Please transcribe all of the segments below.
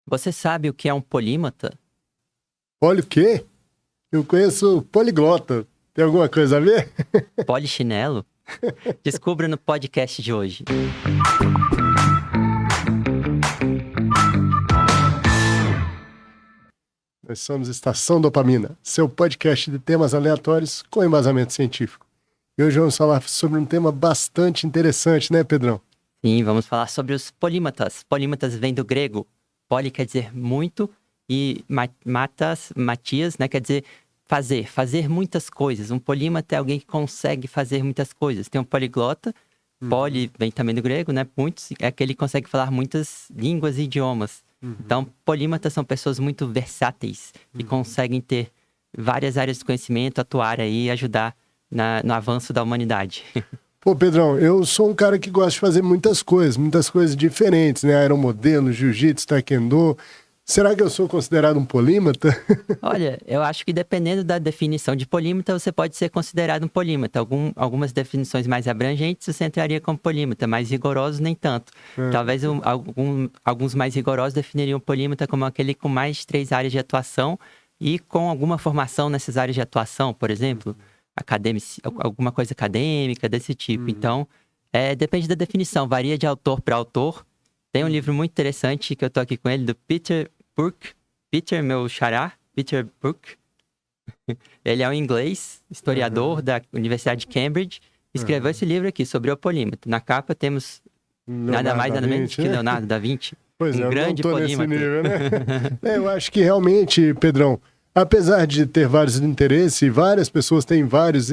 Você sabe o que é um polímata? Olha o quê? Eu conheço poliglota. Tem alguma coisa a ver? Polichinelo? Descubra no podcast de hoje. Nós somos Estação Dopamina, seu podcast de temas aleatórios com embasamento científico. E hoje vamos falar sobre um tema bastante interessante, né, Pedrão? Sim, vamos falar sobre os polímatas. Polímatas vem do grego. Poli quer dizer muito e matias, né, quer dizer fazer muitas coisas. Um polímata é alguém que consegue fazer muitas coisas. Tem um poliglota, poli vem também do grego, né, muitos, é aquele que consegue falar muitas línguas e idiomas. Então, polímatas são pessoas muito versáteis que conseguem ter várias áreas de conhecimento, atuar aí e ajudar no avanço da humanidade. Pô, Pedrão, eu sou um cara que gosta de fazer muitas coisas diferentes, né? Aeromodelo, jiu-jitsu, taekwondo. Será que eu sou considerado um polímata? Olha, eu acho que dependendo da definição de polímata, você pode ser considerado um polímata. Algumas definições mais abrangentes você entraria como polímata, mais rigorosos nem tanto. Talvez alguns mais rigorosos definiriam o polímata como aquele com mais de 3 áreas de atuação e com alguma formação nessas áreas de atuação, por exemplo, alguma coisa acadêmica, desse tipo. Então, depende da definição, varia de autor para autor. Tem um livro muito interessante que eu tô aqui com ele, do Peter Burke. Peter, meu xará, Peter Burke. Ele é um inglês, historiador da Universidade de Cambridge. Escreveu esse livro aqui, sobre o polímata. Na capa temos nada mais, nada menos que Leonardo da Vinci. Pois um grande não tô polímata. nesse nível, né? Eu acho que realmente, Pedrão, apesar de ter vários interesses, e várias pessoas têm várias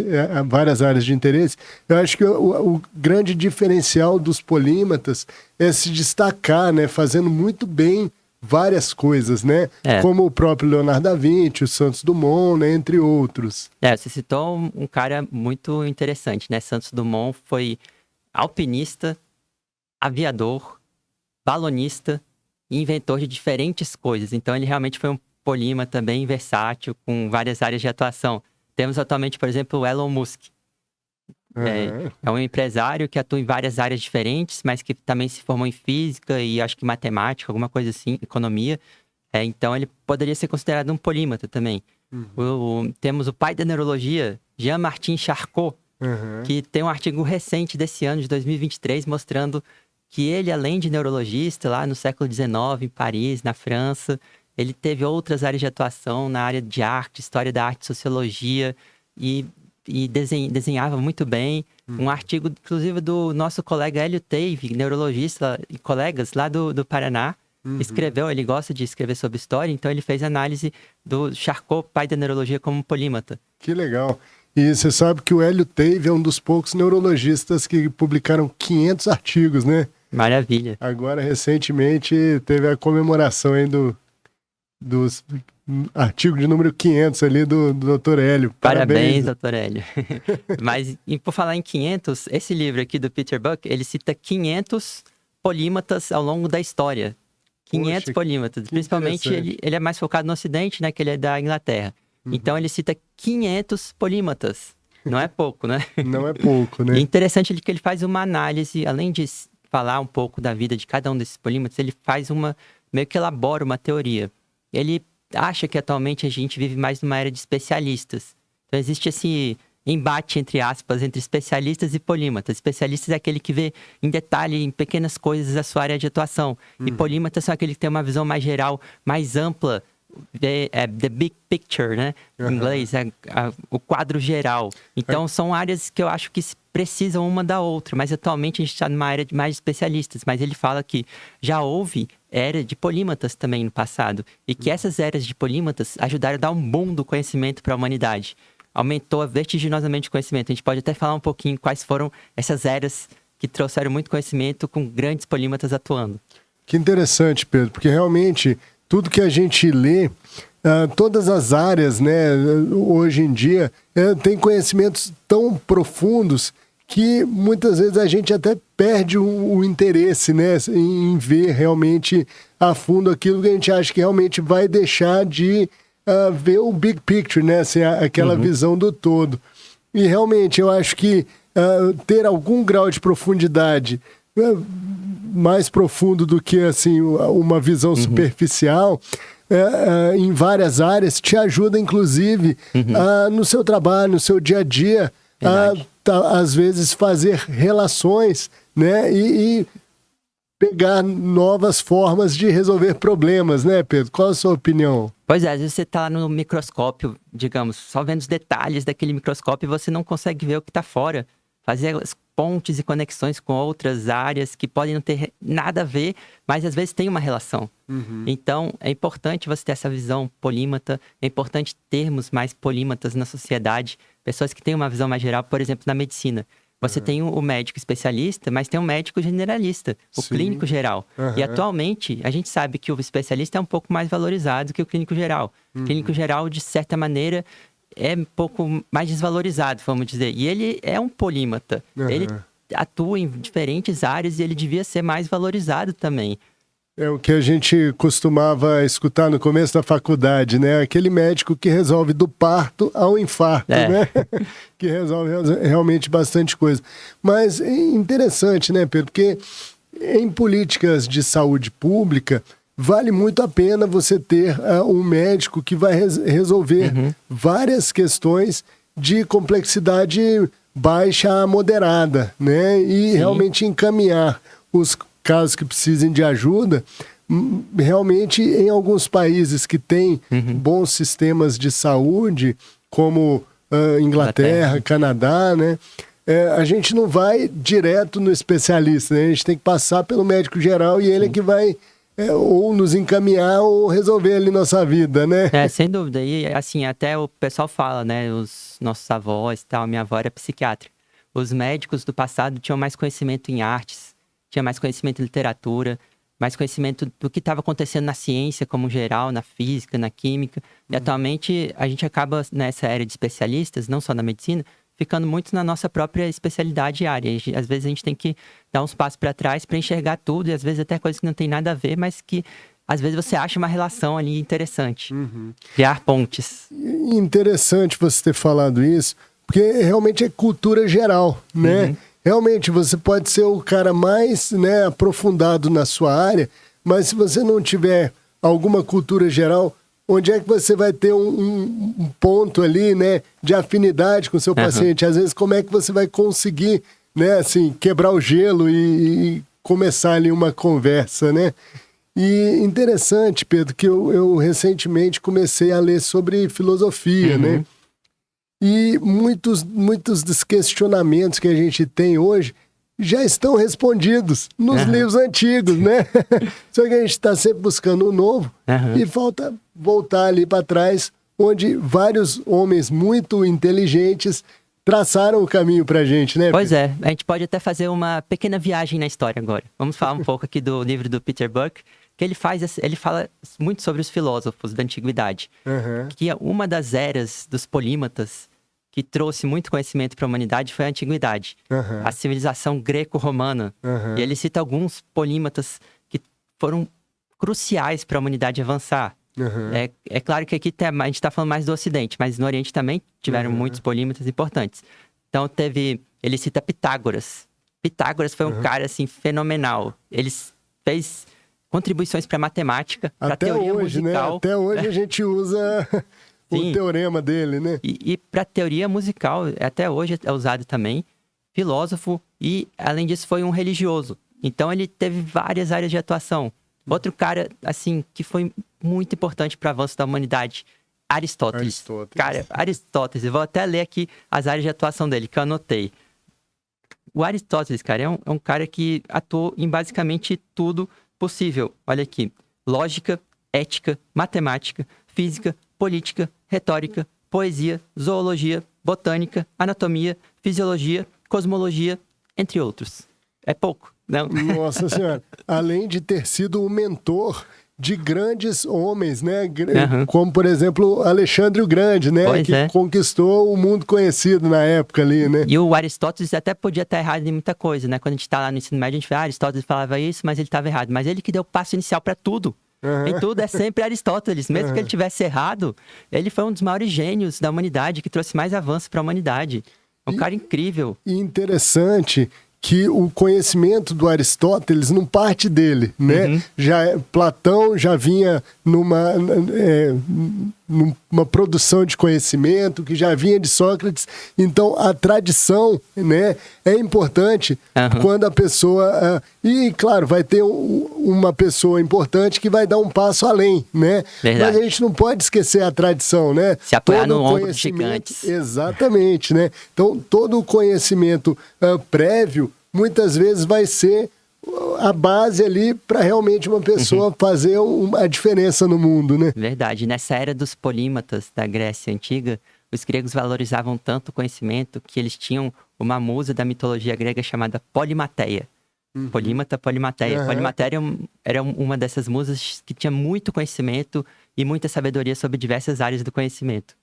áreas de interesse, eu acho que o grande diferencial dos polímatas é se destacar, né? Fazendo muito bem várias coisas, né? Como o próprio Leonardo da Vinci, o Santos Dumont, né? Entre outros. Você citou um cara muito interessante, né? Santos Dumont foi alpinista, aviador, balonista e inventor de diferentes coisas. Então, ele realmente foi um polímata também versátil, com várias áreas de atuação. Temos atualmente, por exemplo, o Elon Musk. É um empresário que atua em várias áreas diferentes, mas que também se formou em física e acho que matemática, alguma coisa assim, economia. Então, ele poderia ser considerado um polímata também. Temos o pai da neurologia, Jean-Martin Charcot, que tem um artigo recente desse ano, de 2023, mostrando que ele, além de neurologista, lá no século XIX, em Paris, na França, ele teve outras áreas de atuação na área de arte, história da arte, sociologia, e desenhava muito bem. Um artigo, inclusive, do nosso colega Hélio Teive, neurologista e colegas lá do Paraná, escreveu, ele gosta de escrever sobre história, então ele fez análise do Charcot, pai da neurologia, como polímata. Que legal. E você sabe que o Hélio Teive é um dos poucos neurologistas que publicaram 500 artigos, né? Maravilha. Agora, recentemente, teve a comemoração aí dos artigos de número 500 ali do Dr. Hélio. Parabéns, Dr. Hélio. Mas, por falar em 500, esse livro aqui do Peter Buck, ele cita 500 polímatas ao longo da história. 500 polímatas. Principalmente, ele é mais focado no Ocidente, né? Que ele é da Inglaterra. Então, ele cita 500 polímatas. Não é pouco, né? Não é pouco, né? E é interessante que ele faz uma análise, além de falar um pouco da vida de cada um desses polímatas, ele faz meio que elabora uma teoria. Ele acha que atualmente a gente vive mais numa era de especialistas. Então existe esse embate, entre aspas, entre especialistas e polímatas. Especialistas é aquele que vê em detalhe, em pequenas coisas, a sua área de atuação. E polímatas são aquele que tem uma visão mais geral, mais ampla, the big picture, né? Em inglês, o quadro geral. Então são áreas que eu acho que precisam uma da outra, mas atualmente a gente está numa era mais de especialistas. Mas ele fala que já houve era de polímatas também no passado, e que essas eras de polímatas ajudaram a dar um boom do conhecimento para a humanidade. Aumentou vertiginosamente o conhecimento. A gente pode até falar um pouquinho quais foram essas eras que trouxeram muito conhecimento com grandes polímatas atuando. Que interessante, Pedro, porque realmente tudo que a gente lê, todas as áreas, né, hoje em dia, tem conhecimentos tão profundos que muitas vezes a gente até perde o interesse, né, em ver realmente a fundo aquilo que a gente acha que realmente vai deixar de ver o big picture, né, assim, aquela visão do todo. E realmente eu acho que ter algum grau de profundidade mais profundo do que assim, uma visão superficial, em várias áreas, te ajuda, inclusive, no seu trabalho, no seu dia a dia, às vezes fazer relações, né? E pegar novas formas de resolver problemas, né, Pedro? Qual a sua opinião? Pois é, às vezes você está no microscópio, digamos, só vendo os detalhes daquele microscópio e você não consegue ver o que está fora. Fazer as pontes e conexões com outras áreas que podem não ter nada a ver, mas às vezes tem uma relação. Então, é importante você ter essa visão polímata, é importante termos mais polímatas na sociedade, pessoas que têm uma visão mais geral, por exemplo, na medicina. Você tem o médico especialista, mas tem o médico generalista, o clínico geral. E atualmente, a gente sabe que o especialista é um pouco mais valorizado que o clínico geral. O clínico geral, de certa maneira, é um pouco mais desvalorizado, vamos dizer. E ele é um polímata. Ele atua em diferentes áreas e ele devia ser mais valorizado também. É o que a gente costumava escutar no começo da faculdade, né? Aquele médico que resolve do parto ao infarto, né? Que resolve realmente bastante coisa. Mas é interessante, né, Pedro? Porque em políticas de saúde pública, vale muito a pena você ter um médico que vai resolver várias questões de complexidade baixa a moderada, né? E realmente encaminhar os casos que precisem de ajuda. Realmente, em alguns países que têm bons sistemas de saúde, como Inglaterra, Canadá, né? A gente não vai direto no especialista, né? A gente tem que passar pelo médico geral e ele é que vai ou nos encaminhar ou resolver ali nossa vida, né? Sem dúvida. E assim, até o pessoal fala, né? Os nossos avós e tal, minha avó era psiquiatra. Os médicos do passado tinham mais conhecimento em artes, tinha mais conhecimento em literatura, mais conhecimento do que estava acontecendo na ciência como geral, na física, na química. E atualmente a gente acaba, nessa era de especialistas, não só na medicina, ficando muito na nossa própria especialidade área. Às vezes a gente tem que dar uns passos para trás para enxergar tudo, e às vezes até coisas que não tem nada a ver, mas que às vezes você acha uma relação ali interessante. Criar pontes. Interessante você ter falado isso, porque realmente é cultura geral, né? Realmente, você pode ser o cara mais, né, aprofundado na sua área, mas se você não tiver alguma cultura geral, onde é que você vai ter um ponto ali, né, de afinidade com o seu paciente? Às vezes, como é que você vai conseguir, né, assim, quebrar o gelo e começar ali uma conversa, né? E interessante, Pedro, que eu recentemente comecei a ler sobre filosofia, né? E muitos dos questionamentos que a gente tem hoje já estão respondidos nos livros antigos, né? Só que a gente está sempre buscando o novo e falta voltar ali para trás, onde vários homens muito inteligentes traçaram o caminho para a gente, né? Pois é, a gente pode até fazer uma pequena viagem na história agora. Vamos falar um pouco aqui do livro do Peter Buck, que ele fala muito sobre os filósofos da antiguidade, que uma das eras dos polímatas que trouxe muito conhecimento para a humanidade foi a antiguidade, a civilização greco-romana. E ele cita alguns polímatas que foram cruciais para a humanidade avançar. É claro que aqui a gente está falando mais do Ocidente, mas no Oriente também tiveram muitos polímatas importantes. Então ele cita Pitágoras. Pitágoras foi um cara assim fenomenal. Ele fez contribuições para matemática, para teoria hoje, musical. Né? Até hoje a gente usa o teorema dele, né? E para teoria musical, até hoje é usado também. Filósofo e, além disso, foi um religioso. Então ele teve várias áreas de atuação. Outro cara, assim, que foi muito importante para o avanço da humanidade, Aristóteles. Cara, Aristóteles, eu vou até ler aqui as áreas de atuação dele, que eu anotei. O Aristóteles, cara, é um cara que atuou em basicamente tudo possível. Olha aqui, lógica, ética, matemática, física, política, retórica, poesia, zoologia, botânica, anatomia, fisiologia, cosmologia, entre outros. É pouco, não? Nossa Senhora. Além de ter sido o mentor de grandes homens, né? Como, por exemplo, Alexandre o Grande, né? Que conquistou o mundo conhecido na época ali, né? E o Aristóteles até podia estar errado em muita coisa, né? Quando a gente está lá no ensino médio, a gente fala, Aristóteles falava isso, mas ele estava errado. Mas ele que deu o passo inicial para tudo. Em tudo é sempre Aristóteles. Mesmo que ele tivesse errado, ele foi um dos maiores gênios da humanidade, que trouxe mais avanço para a humanidade. Um cara incrível. E interessante que o conhecimento do Aristóteles não parte dele, né? Platão já vinha numa produção de conhecimento que já vinha de Sócrates. Então, a tradição, né, é importante quando a pessoa... e, claro, vai ter uma pessoa importante que vai dar um passo além, né? Verdade. Mas a gente não pode esquecer a tradição, né? Se apoiar no ombro dos gigantes. Exatamente, né? Então, todo o conhecimento prévio, muitas vezes vai ser a base ali para realmente uma pessoa fazer a diferença no mundo, né? Verdade. Nessa era dos polímatas da Grécia Antiga, os gregos valorizavam tanto o conhecimento que eles tinham uma musa da mitologia grega chamada Polimateia. Polímata, Polimateia. Polimateia era uma dessas musas que tinha muito conhecimento e muita sabedoria sobre diversas áreas do conhecimento.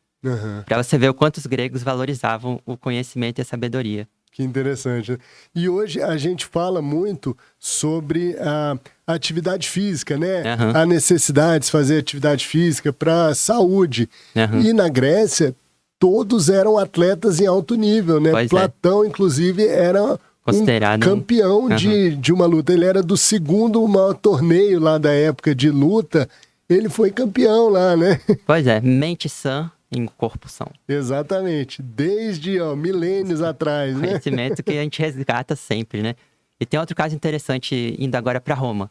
Para você ver o quanto os gregos valorizavam o conhecimento e a sabedoria. Que interessante. E hoje a gente fala muito sobre a atividade física, né? A necessidade de fazer atividade física para a saúde. E na Grécia, todos eram atletas em alto nível, né? Platão, inclusive, era considerado campeão de uma luta. Ele era do segundo maior torneio lá da época de luta. Ele foi campeão lá, né? Pois é, mente sã em corpo são. Exatamente. Desde milênios atrás, né? Conhecimento que a gente resgata sempre, né? E tem outro caso interessante, indo agora para Roma.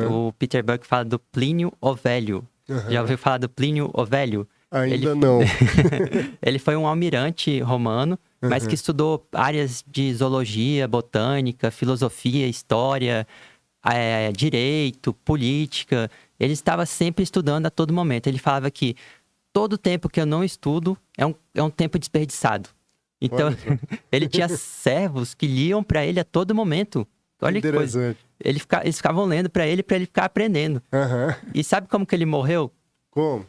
O Peter Buck fala do Plínio o Velho. Já ouviu falar do Plínio o Velho? Ainda não. Ele foi um almirante romano, mas que estudou áreas de zoologia, botânica, filosofia, história, direito, política. Ele estava sempre estudando a todo momento. Ele falava que todo tempo que eu não estudo é um tempo desperdiçado. Então, ele tinha servos que liam para ele a todo momento. Olha que coisa. Eles ficavam lendo para ele ficar aprendendo. E sabe como que ele morreu? Como?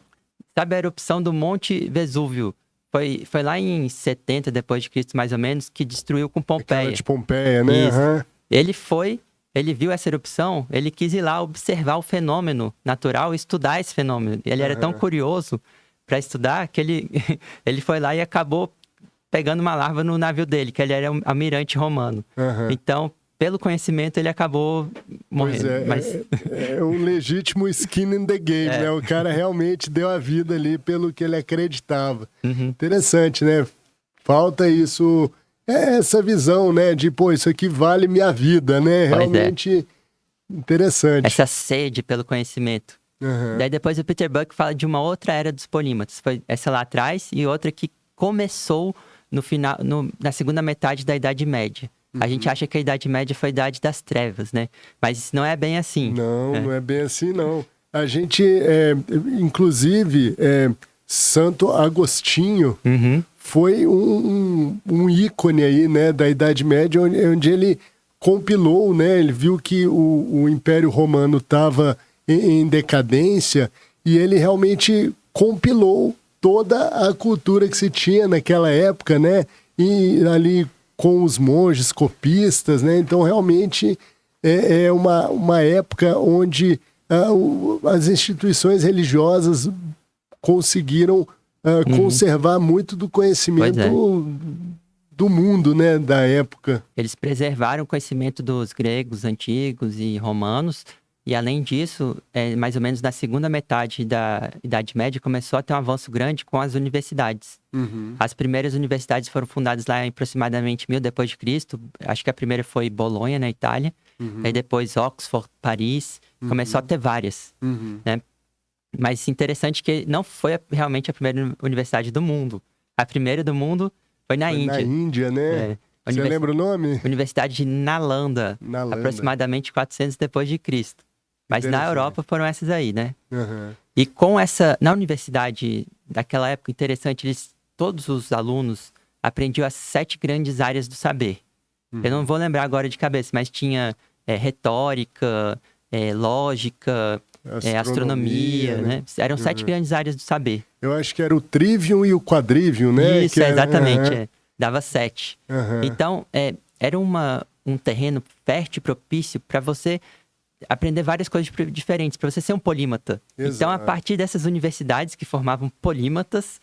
Sabe a erupção do Monte Vesúvio? Foi lá em 70 depois de Cristo, mais ou menos, que destruiu com Pompeia. Aquela de Pompeia, né? Ele viu essa erupção, ele quis ir lá observar o fenômeno natural e estudar esse fenômeno. Ele era tão curioso para estudar que ele foi lá e acabou pegando uma larva no navio dele, que ele era um almirante romano. Então, pelo conhecimento, ele acabou morrendo. É um legítimo skin in the game, né? O cara realmente deu a vida ali pelo que ele acreditava. Interessante, né? Falta isso, essa visão, né? De, isso aqui vale minha vida, né? Realmente interessante. Essa sede pelo conhecimento. Daí depois o Peter Buck fala de uma outra era dos polímatas. Foi essa lá atrás e outra que começou na segunda metade da Idade Média. A gente acha que a Idade Média foi a Idade das Trevas, né? Mas não é bem assim. Não é bem assim, não. A gente, inclusive, Santo Agostinho foi um ícone aí, né, da Idade Média, onde ele compilou, né? Ele viu que o Império Romano estava em decadência e ele realmente compilou toda a cultura que se tinha naquela época, né? E ali com os monges copistas, né? Então, realmente, é uma época onde as instituições religiosas conseguiram conservar muito do conhecimento do mundo, né? Da época. Eles preservaram o conhecimento dos gregos antigos e romanos. E, além disso, mais ou menos na segunda metade da Idade Média, começou a ter um avanço grande com as universidades. As primeiras universidades foram fundadas lá em aproximadamente 1000 depois de Cristo. Acho que a primeira foi Bolonha, na Itália. Aí depois Oxford, Paris. Começou a ter várias. Né? Mas interessante que não foi realmente a primeira universidade do mundo. A primeira do mundo foi na Índia. Na Índia, né? Você lembra o nome? Universidade de Nalanda. Aproximadamente 400 depois de Cristo. Mas na Europa foram essas aí, né? E com na universidade daquela época, interessante, todos os alunos aprendiam as 7 grandes áreas do saber. Eu não vou lembrar agora de cabeça, mas tinha retórica, lógica, astronomia, né? Eram 7 grandes áreas do saber. Eu acho que era o trivium e o quadrivium, né? Isso, exatamente. Dava 7. Então, era um terreno fértil e propício para você aprender várias coisas diferentes, para você ser um polímata. Exato. Então, a partir dessas universidades que formavam polímatas,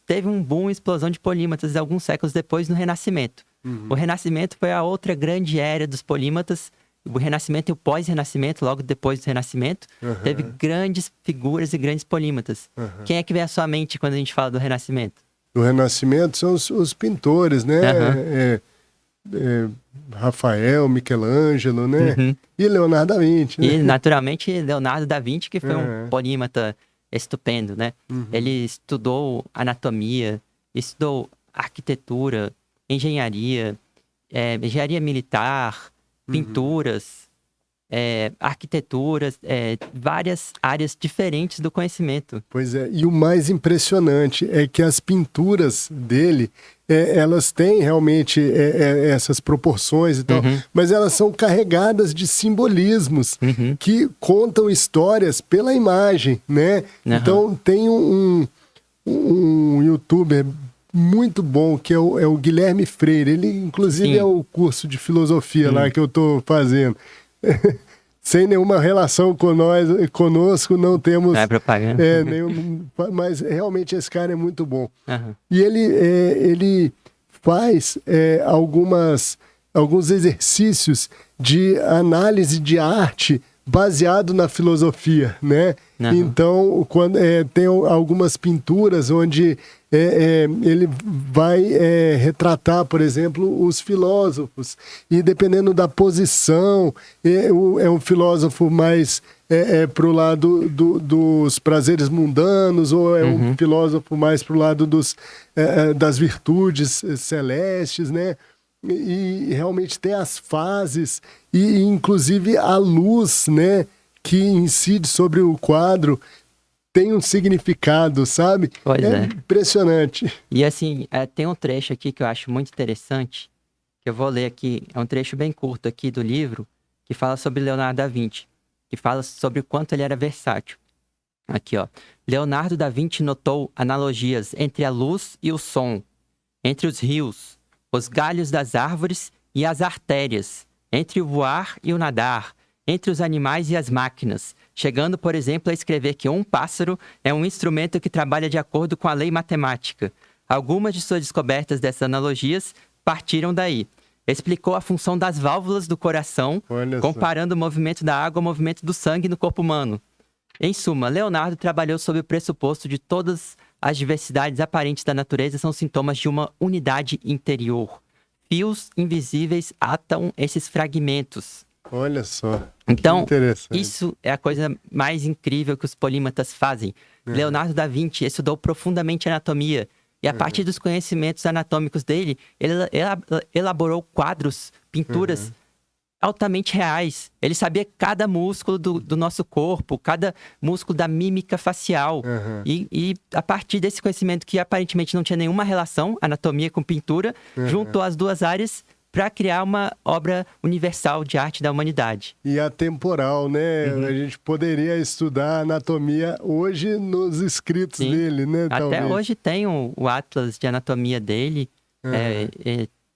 teve um boom, explosão de polímatas alguns séculos depois no Renascimento. O Renascimento foi a outra grande era dos polímatas. O Renascimento e o pós-Renascimento, logo depois do Renascimento, teve grandes figuras e grandes polímatas. Quem é que vem à sua mente quando a gente fala do Renascimento? O Renascimento são os pintores, né? Rafael, Michelangelo, né? E Leonardo da Vinci. Né? E, naturalmente, Leonardo da Vinci, que foi um polímata estupendo, né? Ele estudou anatomia, estudou arquitetura, engenharia militar, pinturas, arquiteturas, várias áreas diferentes do conhecimento. Pois é, e o mais impressionante é que as pinturas dele, elas têm realmente essas proporções e tal, mas elas são carregadas de simbolismos que contam histórias pela imagem, né? Então tem um youtuber muito bom, que é o Guilherme Freire. Ele, inclusive, é o curso de filosofia lá que eu estou fazendo. Sem nenhuma relação conosco, não temos... Não é propaganda. Mas realmente esse cara é muito bom. E ele faz alguns exercícios de análise de arte baseado na filosofia, né? Então, tem algumas pinturas onde ele vai retratar, por exemplo, os filósofos. E dependendo da posição, é um filósofo mais para o lado dos prazeres mundanos, ou é um filósofo mais para o lado das virtudes celestes, né? E realmente tem as fases e inclusive a luz, né, que incide sobre o quadro tem um significado, sabe? Pois é. Impressionante. E assim, tem um trecho aqui que eu acho muito interessante, que eu vou ler aqui, é um trecho bem curto aqui do livro, que fala sobre Leonardo da Vinci, que fala sobre o quanto ele era versátil. Aqui, ó. Leonardo da Vinci notou analogias entre a luz e o som, entre os rios, os galhos das árvores e as artérias, entre o voar e o nadar, entre os animais e as máquinas, chegando, por exemplo, a escrever que um pássaro é um instrumento que trabalha de acordo com a lei matemática. Algumas de suas descobertas dessas analogias partiram daí. Explicou a função das válvulas do coração, comparando o movimento da água ao movimento do sangue no corpo humano. Em suma, Leonardo trabalhou sob o pressuposto de todas as diversidades aparentes da natureza são sintomas de uma unidade interior. Fios invisíveis atam esses fragmentos. Olha só. Então, isso é a coisa mais incrível que os polímatas fazem. Leonardo da Vinci estudou profundamente anatomia. E a partir dos conhecimentos anatômicos dele, ele elaborou quadros, pinturas altamente reais. Ele sabia cada músculo do nosso corpo, cada músculo da mímica facial. E a partir desse conhecimento que aparentemente não tinha nenhuma relação, anatomia com pintura, juntou as duas áreas para criar uma obra universal de arte da humanidade. E atemporal, né? A gente poderia estudar anatomia hoje nos escritos dele, né? Até talvez. Hoje tem o atlas de anatomia dele.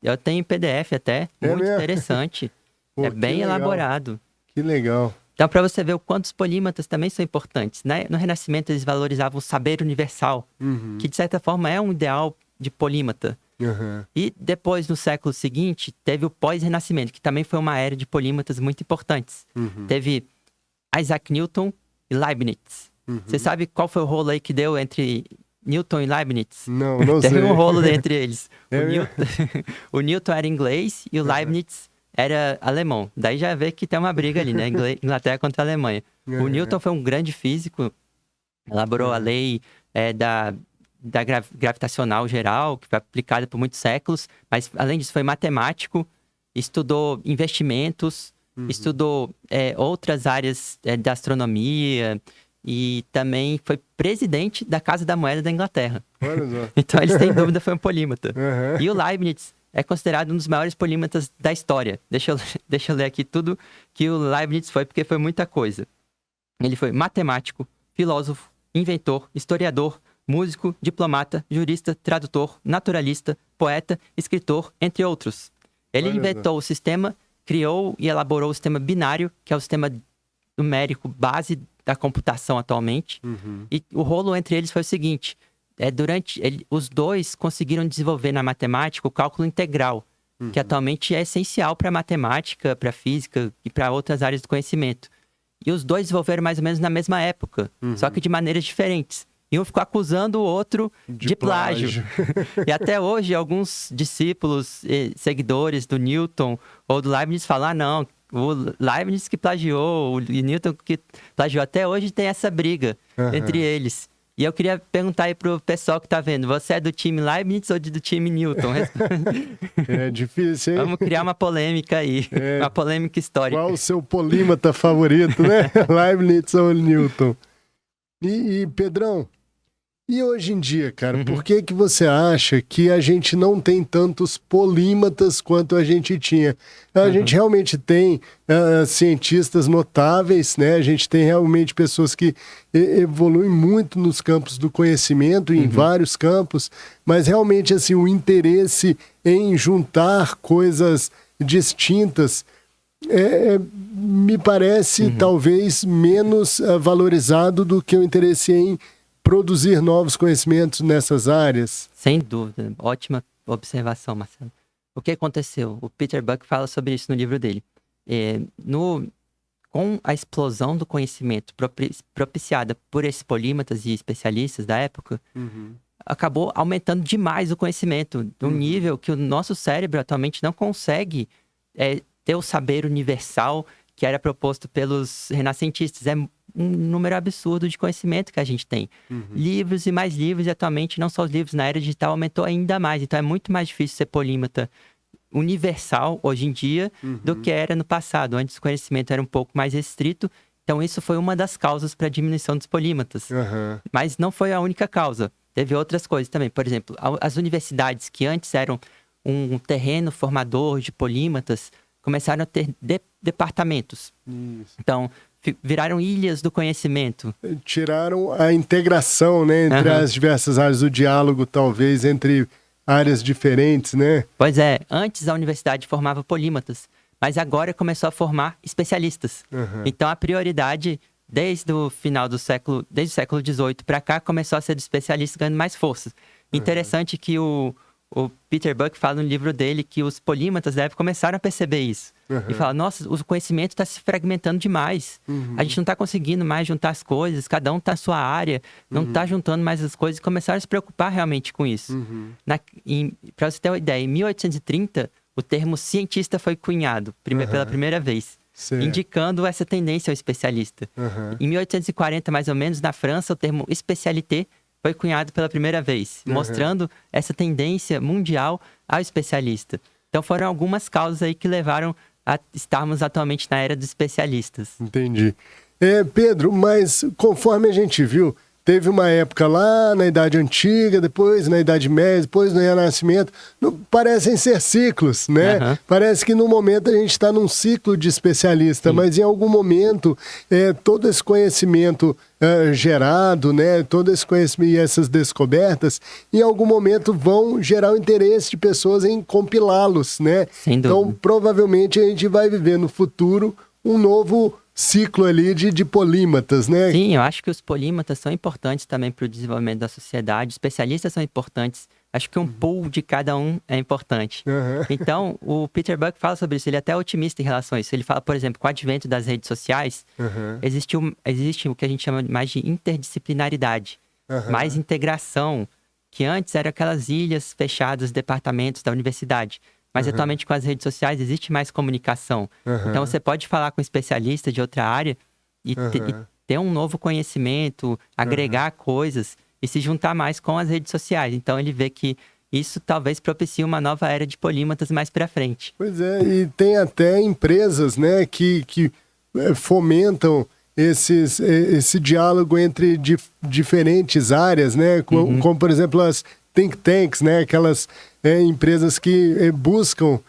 Eu tenho em PDF até, muito interessante. Pô, bem elaborado. Que legal. Então, para você ver o quanto os polímatas também são importantes, né? No Renascimento, eles valorizavam o saber universal, que, de certa forma, é um ideal de polímata. E depois, no século seguinte, teve o pós-Renascimento, que também foi uma era de polímatas muito importantes. Teve Isaac Newton e Leibniz. Você sabe qual foi o rolo aí que deu entre Newton e Leibniz? Não sei. Teve um rolo entre eles. O Newton era inglês e o Leibniz era alemão. Daí já vê que tem uma briga ali, né? Inglaterra contra a Alemanha. O Newton foi um grande físico, elaborou a lei da gravitacional geral, que foi aplicada por muitos séculos, mas além disso foi matemático, estudou investimentos, estudou outras áreas da astronomia e também foi presidente da Casa da Moeda da Inglaterra. Então ele, sem dúvida, foi um polímata. E o Leibniz é considerado um dos maiores polímatas da história. Deixa eu ler aqui tudo que o Leibniz foi, porque foi muita coisa. Ele foi matemático, filósofo, inventor, historiador, músico, diplomata, jurista, tradutor, naturalista, poeta, escritor, entre outros. Ele inventou o sistema, criou e elaborou o sistema binário, que é o sistema numérico base da computação atualmente. E o rolo entre eles foi o seguinte: os dois conseguiram desenvolver na matemática o cálculo integral, que atualmente é essencial para matemática, para física e para outras áreas do conhecimento. E os dois desenvolveram mais ou menos na mesma época, só que de maneiras diferentes. E um ficou acusando o outro de plágio. E até hoje, alguns discípulos e seguidores do Newton ou do Leibniz falam, não, o Leibniz que plagiou, o Newton que plagiou. Até hoje tem essa briga entre eles. E eu queria perguntar aí pro pessoal que tá vendo, você é do time Leibniz ou do time Newton? É difícil, hein? Vamos criar uma polêmica aí, uma polêmica histórica. Qual o seu polímata favorito, né? Leibniz ou Newton? E Pedrão, e hoje em dia, cara, por que você acha que a gente não tem tantos polímatas quanto a gente tinha? A gente realmente tem cientistas notáveis, né? A gente tem realmente pessoas que evoluem muito nos campos do conhecimento, em vários campos, mas realmente assim, o interesse em juntar coisas distintas me parece talvez menos valorizado do que o interesse em produzir novos conhecimentos nessas áreas? Sem dúvida. Ótima observação, Marcelo. O que aconteceu? O Peter Buck fala sobre isso no livro dele. Com a explosão do conhecimento propiciada por esses polímatas e especialistas da época, acabou aumentando demais o conhecimento, de um nível que o nosso cérebro atualmente não consegue ter o saber universal que era proposto pelos renascentistas. É um número absurdo de conhecimento que a gente tem. Livros e mais livros, e atualmente não só os livros, na era digital aumentou ainda mais. Então é muito mais difícil ser polímata universal hoje em dia do que era no passado. Antes o conhecimento era um pouco mais restrito, então isso foi uma das causas para a diminuição dos polímatas. Mas não foi a única causa. Teve outras coisas também. Por exemplo, as universidades que antes eram um terreno formador de polímatas começaram a ter departamentos. Então, viraram ilhas do conhecimento. Tiraram a integração, né, entre as diversas áreas do diálogo, talvez, entre áreas diferentes, né? Pois é, antes a universidade formava polímatas, mas agora começou a formar especialistas. Então a prioridade, desde o século XVIII para cá, começou a ser de especialistas ganhando mais força. Interessante que o Peter Buck fala no livro dele que os polímatas da época começaram a perceber isso. E fala, nossa, o conhecimento está se fragmentando demais. A gente não está conseguindo mais juntar as coisas, cada um está na sua área, não está juntando mais as coisas, e começaram a se preocupar realmente com isso. Para você ter uma ideia, em 1830, o termo cientista foi cunhado pela primeira vez, indicando essa tendência ao especialista. Em 1840, mais ou menos, na França, o termo especialité foi cunhado pela primeira vez, mostrando essa tendência mundial ao especialista. Então foram algumas causas aí que levaram a estarmos atualmente na era dos especialistas. Entendi. Pedro, mas conforme a gente viu, teve uma época lá na Idade Antiga, depois na Idade Média, depois no Renascimento. Parecem ser ciclos, né? Parece que no momento a gente está num ciclo de especialista, mas em algum momento todo esse conhecimento gerado, né? Todo esse conhecimento e essas descobertas, em algum momento vão gerar o interesse de pessoas em compilá-los, né? Então, provavelmente a gente vai viver no futuro um novo ciclo ali de polímatas, né? Sim, eu acho que os polímatas são importantes também para o desenvolvimento da sociedade, especialistas são importantes, acho que um pool de cada um é importante. Então, o Peter Buck fala sobre isso, ele é até otimista em relação a isso. Ele fala, por exemplo, com o advento das redes sociais, existe o que a gente chama mais de interdisciplinaridade, mais integração, que antes eram aquelas ilhas fechadas, departamentos da universidade. Mas atualmente com as redes sociais existe mais comunicação. Então você pode falar com um especialista de outra área e ter um novo conhecimento, agregar coisas e se juntar mais com as redes sociais. Então ele vê que isso talvez propicie uma nova era de polímatas mais para frente. Pois é, e tem até empresas, né, que fomentam esse diálogo entre diferentes áreas, né, como por exemplo as think tanks, né, aquelas empresas que buscam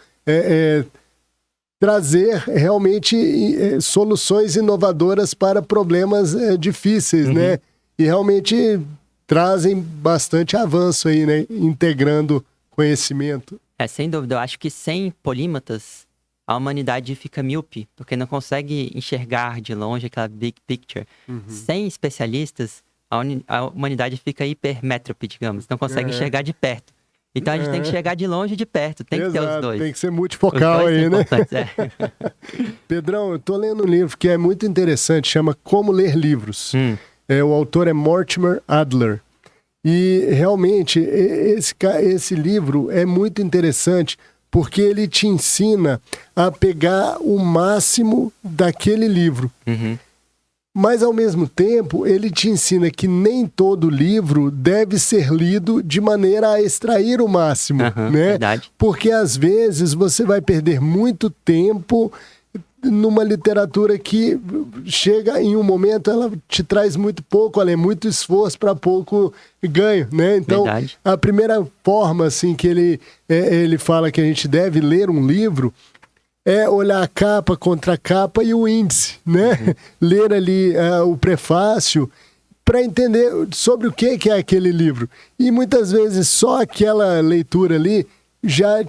trazer realmente soluções inovadoras para problemas difíceis, né? E realmente trazem bastante avanço aí, né? Integrando conhecimento. Sem dúvida. Eu acho que sem polímatas, a humanidade fica míope, porque não consegue enxergar de longe aquela big picture. Sem especialistas, a humanidade fica hipermétrope, digamos. Não consegue enxergar de perto. Então a gente tem que chegar de longe e de perto, tem que ter os dois. Tem que ser multifocal aí, né? Pedrão, eu tô lendo um livro que é muito interessante, chama Como Ler Livros. O autor é Mortimer Adler. E realmente esse livro é muito interessante porque ele te ensina a pegar o máximo daquele livro. Mas, ao mesmo tempo, ele te ensina que nem todo livro deve ser lido de maneira a extrair o máximo, né? Verdade. Porque, às vezes, você vai perder muito tempo numa literatura que chega em um momento, ela te traz muito pouco, ela é muito esforço para pouco ganho, né? Então, verdade. A primeira forma, assim, que ele fala que a gente deve ler um livro é olhar a capa, contra a capa e o índice, né? Ler ali o prefácio para entender sobre o que é aquele livro. E muitas vezes só aquela leitura ali já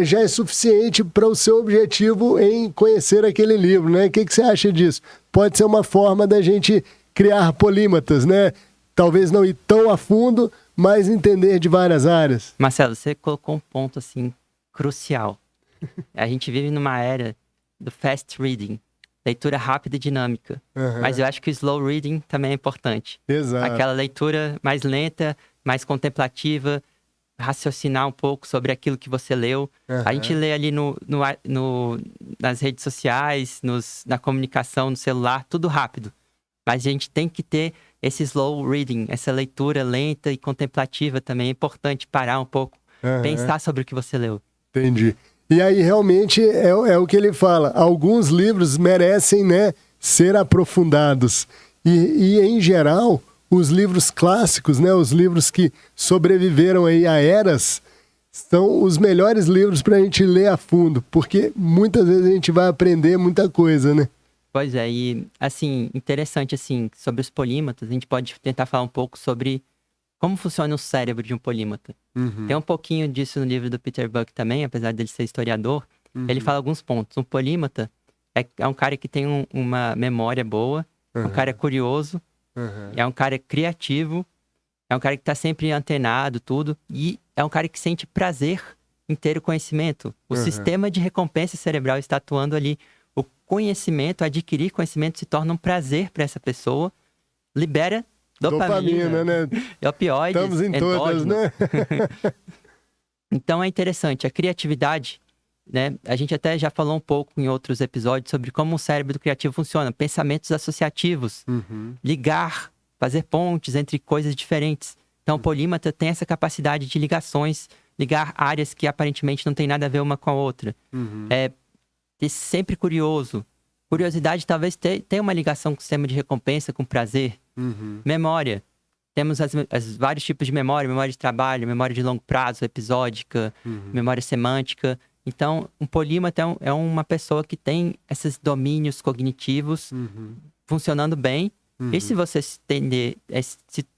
já é suficiente para o seu objetivo em conhecer aquele livro, né? O que você acha disso? Pode ser uma forma da gente criar polímatas, né? Talvez não ir tão a fundo, mas entender de várias áreas. Marcelo, você colocou um ponto, assim, crucial. A gente vive numa era do fast reading, leitura rápida e dinâmica. Mas eu acho que o slow reading também é importante. Exato. Aquela leitura mais lenta, mais contemplativa, raciocinar um pouco sobre aquilo que você leu. A gente lê ali nas redes sociais, na comunicação, no celular, tudo rápido. Mas a gente tem que ter esse slow reading, essa leitura lenta e contemplativa também. É importante parar um pouco, pensar sobre o que você leu. Entendi. E aí, realmente, é o que ele fala. Alguns livros merecem, né, ser aprofundados. E, em geral, os livros clássicos, né, os livros que sobreviveram aí a eras, são os melhores livros para a gente ler a fundo. Porque muitas vezes a gente vai aprender muita coisa, né? Pois é, e, assim, interessante, assim, sobre os polímatas, a gente pode tentar falar um pouco sobre como funciona o cérebro de um polímata. Tem um pouquinho disso no livro do Peter Buck também, apesar dele ser historiador. Ele fala alguns pontos. Um polímata é um cara que tem uma memória boa, um cara curioso, é um cara criativo, é um cara que está sempre antenado, tudo, e é um cara que sente prazer em ter o conhecimento. O sistema de recompensa cerebral está atuando ali. O conhecimento, adquirir conhecimento se torna um prazer para essa pessoa, libera dopamina, né? Opioides, estamos em todas, né? Então é interessante, a criatividade, né? A gente até já falou um pouco em outros episódios sobre como o cérebro do criativo funciona. Pensamentos associativos, ligar, fazer pontes entre coisas diferentes. Então o polímata tem essa capacidade de ligações, ligar áreas que aparentemente não tem nada a ver uma com a outra. Ser sempre curioso. Curiosidade talvez tenha uma ligação com o sistema de recompensa, com prazer. Memória. Temos vários tipos de memória de trabalho, memória de longo prazo, episódica, memória semântica. Então, um polímata é uma pessoa que tem esses domínios cognitivos funcionando bem. E se você se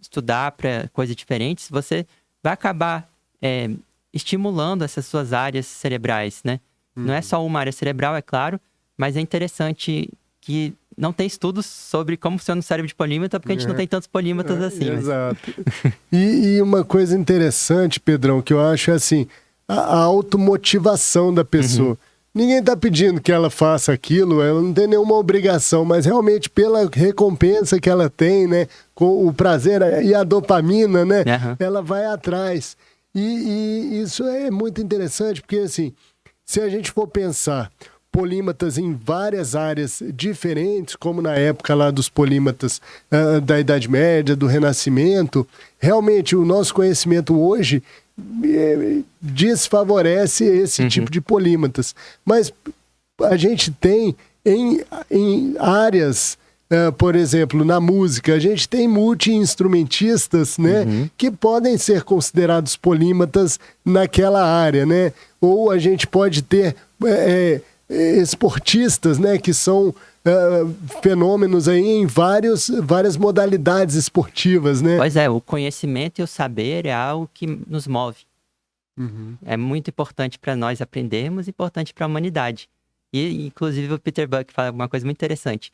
estudar para coisas diferentes, você vai acabar estimulando essas suas áreas cerebrais, né? Não é só uma área cerebral, é claro, mas é interessante que não tem estudos sobre como funciona o cérebro de polímata, porque a gente não tem tantos polímatas assim. Exato. E uma coisa interessante, Pedrão, que eu acho é assim, a automotivação da pessoa. Ninguém está pedindo que ela faça aquilo, ela não tem nenhuma obrigação, mas realmente pela recompensa que ela tem, né, com o prazer e a dopamina, né, ela vai atrás. E isso é muito interessante, porque assim, se a gente for pensar polímatas em várias áreas diferentes, como na época lá dos polímatas da Idade Média, do Renascimento, realmente o nosso conhecimento hoje desfavorece esse tipo de polímatas. Mas a gente tem em áreas, por exemplo, na música, a gente tem multi-instrumentistas, né, que podem ser considerados polímatas naquela área, né? Ou a gente pode ter esportistas, né, que são fenômenos aí em várias modalidades esportivas, né? Pois é, o conhecimento e o saber é algo que nos move. É muito importante para nós aprendermos, importante para a humanidade. E, inclusive, o Peter Buck fala uma coisa muito interessante.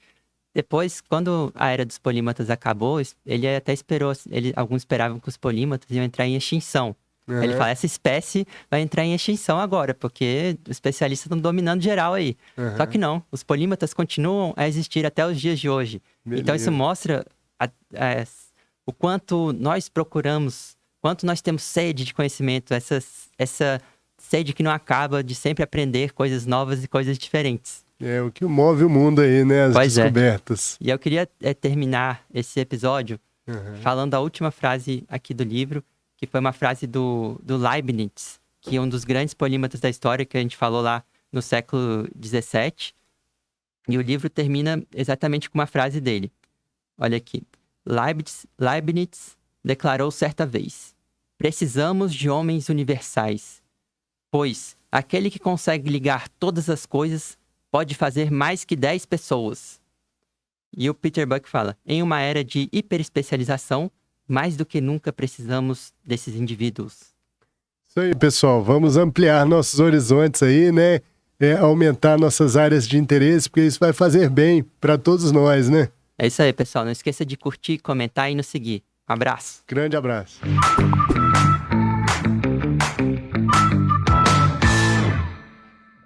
Depois, quando a era dos polímatas acabou, ele até esperou, alguns esperavam que os polímatas iam entrar em extinção. Ele fala, essa espécie vai entrar em extinção agora, porque os especialistas estão dominando geral aí. Só que não, os polímatas continuam a existir até os dias de hoje. Beleza. Então isso mostra o quanto nós procuramos, quanto nós temos sede de conhecimento, essa sede que não acaba de sempre aprender coisas novas e coisas diferentes. É o que move o mundo aí, né? As descobertas. E eu queria terminar esse episódio falando a última frase aqui do livro, que foi uma frase do Leibniz, que é um dos grandes polímatas da história, que a gente falou lá no século XVII. E o livro termina exatamente com uma frase dele. Olha aqui. Leibniz declarou certa vez: precisamos de homens universais, pois aquele que consegue ligar todas as coisas pode fazer mais que 10 pessoas. E o Peter Buck fala, em uma era de hiperespecialização, mais do que nunca precisamos desses indivíduos. Isso aí, pessoal. Vamos ampliar nossos horizontes aí, né? Aumentar nossas áreas de interesse, porque isso vai fazer bem para todos nós, né? É isso aí, pessoal. Não esqueça de curtir, comentar e nos seguir. Um abraço. Grande abraço.